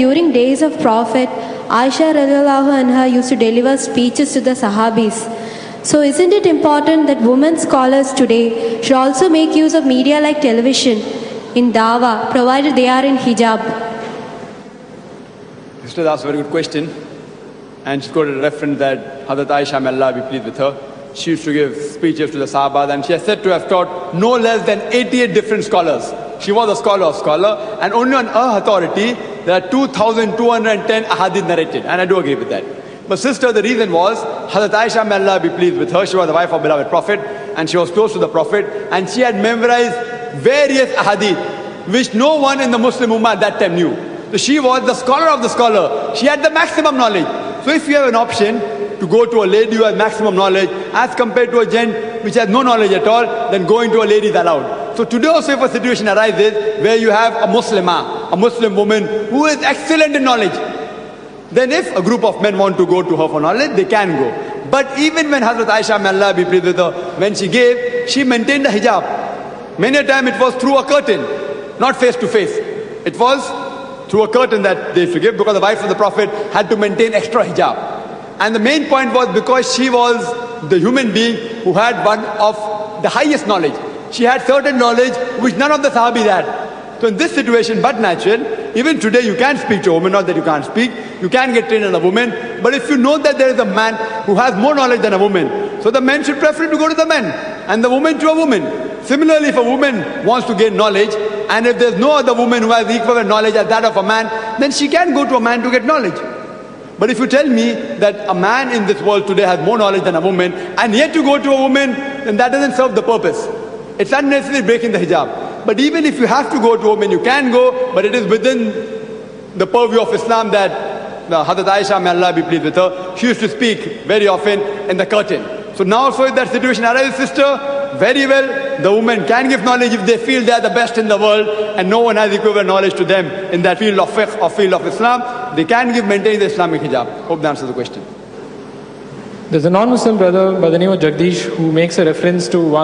During days of Prophet, Aisha radiallahu anha used to deliver speeches to the Sahabis. So isn't it important that women scholars today should also make use of media like television in Dawa, provided they are in hijab? Sister asked a very good question, and she quoted a reference that Hazrat Aisha, may Allah be pleased with her, she used to give speeches to the Sahaba, and she is said to have taught no less than 88 different scholars. She was a scholar of scholar, and only on her authority there are 2,210 ahadith narrated, and I do agree with that. But sister, the reason was Hazrat Aisha, may Allah be pleased with her, she was the wife of beloved Prophet, and she was close to the Prophet, and she had memorized various ahadith which no one in the Muslim Ummah at that time knew. So she was the scholar of the scholar. She had the maximum knowledge. So if you have an option to go to a lady who has maximum knowledge as compared to a gent which has no knowledge at all, then going to a lady is allowed. So today also if a situation arises where you have a Muslimah, a Muslim woman who is excellent in knowledge, then if a group of men want to go to her for knowledge, they can go. But even when Hazrat Aisha, may Allah be pleased with her, when she gave, she maintained the hijab. Many a time it was through a curtain, not face to face. It was through a curtain that they used to give, because the wife of the Prophet had to maintain extra hijab. And the main point was because she was the human being who had one of the highest knowledge. She had certain knowledge which none of the Sahabis had. So in this situation, but natural, even today you can speak to a woman, not that you can't speak, you can get trained on a woman, but if you know that there is a man who has more knowledge than a woman, so the men should prefer to go to the men, and the woman to a woman. Similarly, if a woman wants to gain knowledge, and if there's no other woman who has equal knowledge as that of a man, then she can go to a man to get knowledge. But if you tell me that a man in this world today has more knowledge than a woman, and yet to go to a woman, then that doesn't serve the purpose. It's unnecessarily breaking the hijab. But even if you have to go to a woman, you can go, but it is within the purview of Islam that Hazrat Aisha, may Allah be pleased with her, she used to speak very often in the curtain. So now also if that situation arises, sister, very well, the woman can give knowledge if they feel they are the best in the world and no one has equivalent knowledge to them in that field of fiqh or field of Islam. They can give, maintain the Islamic hijab. Hope that answers the question. There's a non-Muslim brother by the name of Jagdish who makes a reference to one